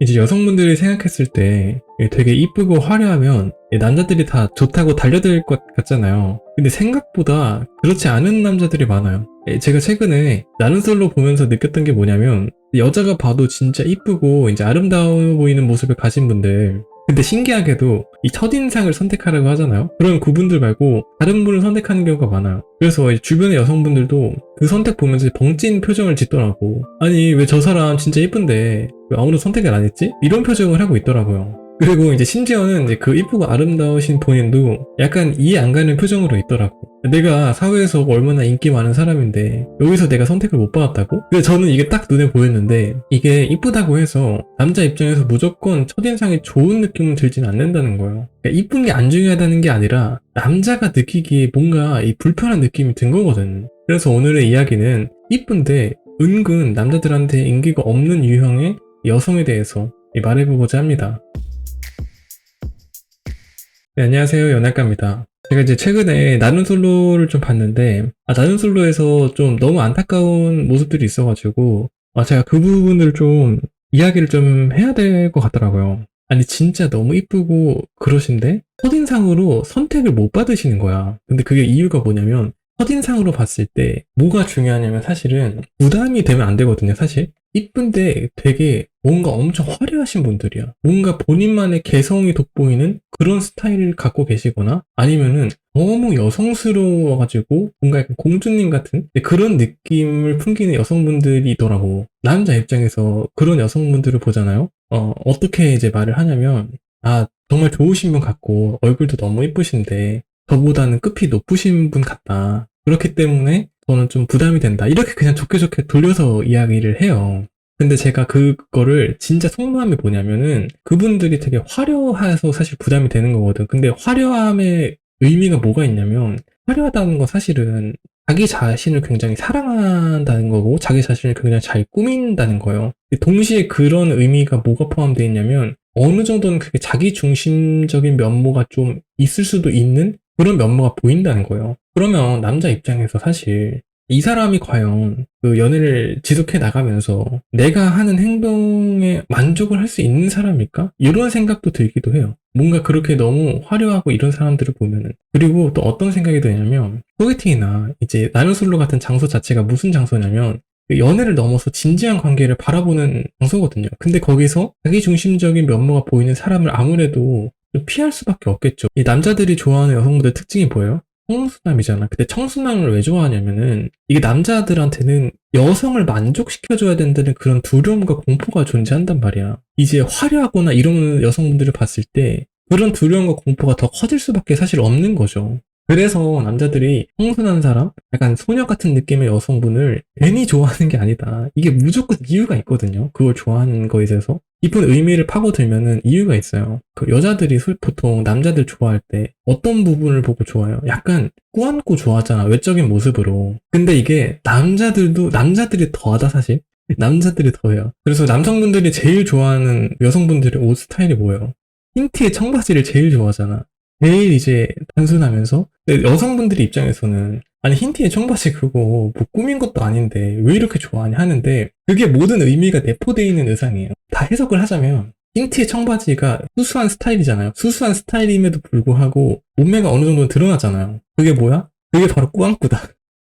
이제 여성분들이 생각했을 때 되게 이쁘고 화려하면 남자들이 다 좋다고 달려들 것 같잖아요. 근데 생각보다 그렇지 않은 남자들이 많아요. 제가 최근에 나는 솔로 보면서 느꼈던 게 뭐냐면 여자가 봐도 진짜 이쁘고 이제 아름다워 보이는 모습을 가진 분들, 근데 신기하게도 이 첫인상을 선택하라고 하잖아요. 그런 그분들 말고 다른 분을 선택하는 경우가 많아요. 그래서 주변의 여성분들도 그 선택 보면서 벙찐 표정을 짓더라고. 아니 왜 저 사람 진짜 이쁜데 왜 아무도 선택을 안 했지? 이런 표정을 하고 있더라고요. 그리고 이제 심지어는 이제 그 이쁘고 아름다우신 본인도 약간 이해 안 가는 표정으로 있더라고. 내가 사회에서 얼마나 인기 많은 사람인데 여기서 내가 선택을 못 받았다고? 근데 저는 이게 딱 눈에 보였는데, 이게 이쁘다고 해서 남자 입장에서 무조건 첫인상이 좋은 느낌은 들진 않는다는 거예요. 그러니까 이쁜 게 안 중요하다는 게 아니라 남자가 느끼기에 뭔가 이 불편한 느낌이 든 거거든. 그래서 오늘의 이야기는 이쁜데 은근 남자들한테 인기가 없는 유형의 여성에 대해서 말해보고자 합니다. 네, 안녕하세요. 연할까입니다. 제가 이제 최근에 나는 솔로를 좀 봤는데, 나는 솔로에서 좀 너무 안타까운 모습들이 있어가지고, 제가 그 부분을 좀 이야기를 좀 해야 될 것 같더라고요. 아니, 진짜 너무 이쁘고 그러신데, 첫인상으로 선택을 못 받으시는 거야. 근데 그게 이유가 뭐냐면, 첫인상으로 봤을 때 뭐가 중요하냐면 사실은 부담이 되면 안 되거든요, 사실. 이쁜데 되게 뭔가 엄청 화려하신 분들이야. 뭔가 본인만의 개성이 돋보이는 그런 스타일을 갖고 계시거나, 아니면은 너무 여성스러워가지고 뭔가 약간 공주님 같은 그런 느낌을 풍기는 여성분들이더라고. 남자 입장에서 그런 여성분들을 보잖아요. 어떻게 이제 말을 하냐면, 정말 좋으신 분 같고 얼굴도 너무 이쁘신데 저보다는 급이 높으신 분 같다. 그렇기 때문에 저는 좀 부담이 된다. 이렇게 그냥 좋게 좋게 돌려서 이야기를 해요. 근데 제가 그거를 진짜 속마음이 뭐냐면은, 그분들이 되게 화려해서 사실 부담이 되는 거거든. 근데 화려함의 의미가 뭐가 있냐면, 화려하다는 건 사실은 자기 자신을 굉장히 사랑한다는 거고 자기 자신을 굉장히 잘 꾸민다는 거예요. 동시에 그런 의미가 뭐가 포함되어 있냐면, 어느 정도는 그게 자기 중심적인 면모가 좀 있을 수도 있는 그런 면모가 보인다는 거예요. 그러면 남자 입장에서 사실 이 사람이 과연 그 연애를 지속해 나가면서 내가 하는 행동에 만족을 할 수 있는 사람일까? 이런 생각도 들기도 해요. 뭔가 그렇게 너무 화려하고 이런 사람들을 보면은. 그리고 또 어떤 생각이 드냐면, 소개팅이나 이제 나는 솔로 같은 장소 자체가 무슨 장소냐면 연애를 넘어서 진지한 관계를 바라보는 장소거든요. 근데 거기서 자기 중심적인 면모가 보이는 사람을 아무래도 좀 피할 수밖에 없겠죠. 이 남자들이 좋아하는 여성분들 특징이 뭐예요? 청순함이잖아. 근데 청순함을 왜 좋아하냐면은, 이게 남자들한테는 여성을 만족시켜줘야 된다는 그런 두려움과 공포가 존재한단 말이야. 이제 화려하거나 이런 여성분들을 봤을 때 그런 두려움과 공포가 더 커질 수밖에 사실 없는 거죠. 그래서 남자들이 청순한 사람, 약간 소녀 같은 느낌의 여성분을 괜히 좋아하는 게 아니다. 이게 무조건 이유가 있거든요. 그걸 좋아하는 거에 대해서. 깊은 의미를 파고들면은 이유가 있어요. 그 여자들이 보통 남자들 좋아할 때 어떤 부분을 보고 좋아해요? 약간 꾸안고 좋아하잖아, 외적인 모습으로. 근데 이게 남자들이 더하다, 사실. 남자들이 더해요. 그래서 남성분들이 제일 좋아하는 여성분들의 옷 스타일이 뭐예요? 흰 티에 청바지를 제일 좋아하잖아. 제일 이제 단순하면서. 근데 여성분들의 입장에서는, 아니 흰 티에 청바지 그거 뭐 꾸민 것도 아닌데 왜 이렇게 좋아하냐 하는데, 그게 모든 의미가 내포되어 있는 의상이에요. 다 해석을 하자면 흰티에 청바지가 수수한 스타일이잖아요. 수수한 스타일임에도 불구하고 몸매가 어느 정도 드러나잖아요. 그게 뭐야? 그게 바로 꾸안꾸다.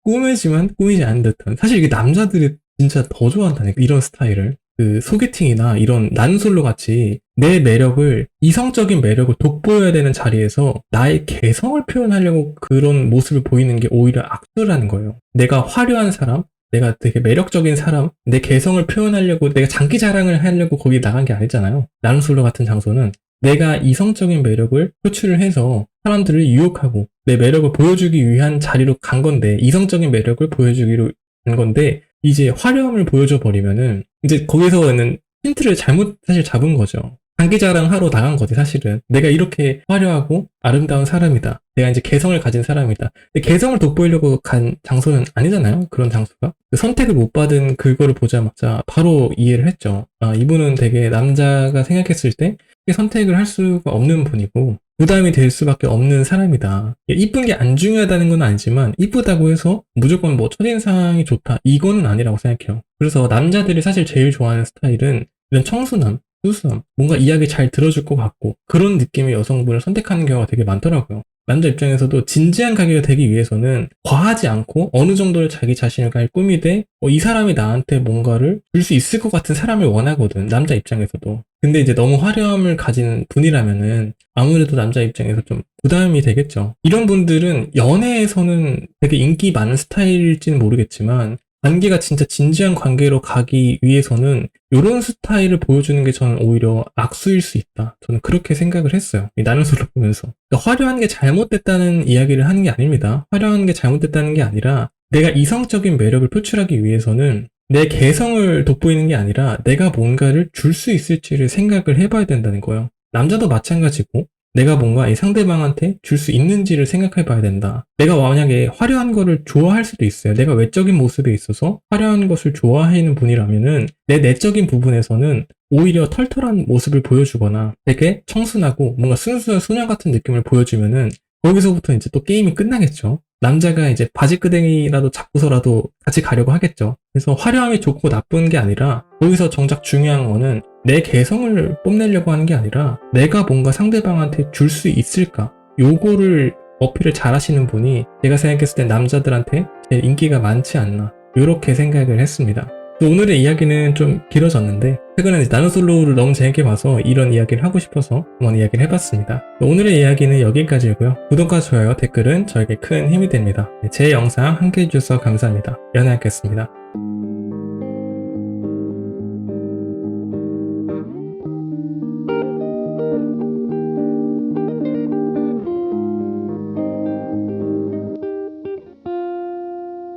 꾸미지만 꾸미지 않은 듯한. 사실 이게 남자들이 진짜 더 좋아한다니까, 이런 스타일을. 그 소개팅이나 이런 난솔로 같이 내 매력을, 이성적인 매력을 돋보여야 되는 자리에서 나의 개성을 표현하려고 그런 모습을 보이는 게 오히려 악수라는 거예요. 내가 화려한 사람, 내가 되게 매력적인 사람, 내 개성을 표현하려고, 내가 장기 자랑을 하려고 거기 나간 게 아니잖아요. 나눔솔로 같은 장소는 내가 이성적인 매력을 표출을 해서 사람들을 유혹하고 내 매력을 보여주기 위한 자리로 간 건데, 이성적인 매력을 보여주기로 간 건데, 이제 화려함을 보여줘 버리면은 이제 거기서는 힌트를 잘못 사실 잡은 거죠. 장기 자랑하러 나간 거지, 사실은. 내가 이렇게 화려하고 아름다운 사람이다. 내가 이제 개성을 가진 사람이다. 근데 개성을 돋보이려고 간 장소는 아니잖아요, 그런 장소가. 선택을 못 받은 그거를 보자마자 바로 이해를 했죠. 이분은 되게 남자가 생각했을 때 선택을 할 수가 없는 분이고 부담이 될 수밖에 없는 사람이다. 이쁜 게 안 중요하다는 건 아니지만, 이쁘다고 해서 무조건 뭐 첫인상이 좋다, 이거는 아니라고 생각해요. 그래서 남자들이 사실 제일 좋아하는 스타일은 이런 청순함, 수수함, 뭔가 이야기 잘 들어줄 것 같고 그런 느낌의 여성분을 선택하는 경우가 되게 많더라고요. 남자 입장에서도 진지한 관계가 되기 위해서는 과하지 않고 어느 정도의 자기 자신을 잘 꾸미되 이 사람이 나한테 뭔가를 줄 수 있을 것 같은 사람을 원하거든, 남자 입장에서도. 근데 이제 너무 화려함을 가진 분이라면은 아무래도 남자 입장에서 좀 부담이 되겠죠. 이런 분들은 연애에서는 되게 인기 많은 스타일일지는 모르겠지만 관계가 진짜 진지한 관계로 가기 위해서는 이런 스타일을 보여주는 게 저는 오히려 악수일 수 있다. 저는 그렇게 생각을 했어요. 이 나는 솔로 보면서. 그러니까 화려한 게 잘못됐다는 이야기를 하는 게 아닙니다. 화려한 게 잘못됐다는 게 아니라 내가 이성적인 매력을 표출하기 위해서는 내 개성을 돋보이는 게 아니라 내가 뭔가를 줄 수 있을지를 생각을 해봐야 된다는 거예요. 남자도 마찬가지고 내가 뭔가 이 상대방한테 줄 수 있는지를 생각해 봐야 된다. 내가 만약에 화려한 거를 좋아할 수도 있어요. 내가 외적인 모습에 있어서 화려한 것을 좋아하는 분이라면은 내 내적인 부분에서는 오히려 털털한 모습을 보여주거나 되게 청순하고 뭔가 순수한 소녀 같은 느낌을 보여주면은 거기서부터 이제 또 게임이 끝나겠죠. 남자가 이제 바지끄댕이라도 잡고서라도 같이 가려고 하겠죠. 그래서 화려함이 좋고 나쁜 게 아니라 거기서 정작 중요한 거는 내 개성을 뽐내려고 하는 게 아니라 내가 뭔가 상대방한테 줄 수 있을까? 요거를 어필을 잘 하시는 분이 제가 생각했을 때 남자들한테 제일 인기가 많지 않나, 요렇게 생각을 했습니다. 오늘의 이야기는 좀 길어졌는데 최근에 나는 솔로를 너무 재밌게 봐서 이런 이야기를 하고 싶어서 한번 이야기를 해봤습니다. 오늘의 이야기는 여기까지고요. 구독과 좋아요, 댓글은 저에게 큰 힘이 됩니다. 제 영상 함께 해주셔서 감사합니다. 연애하겠습니다.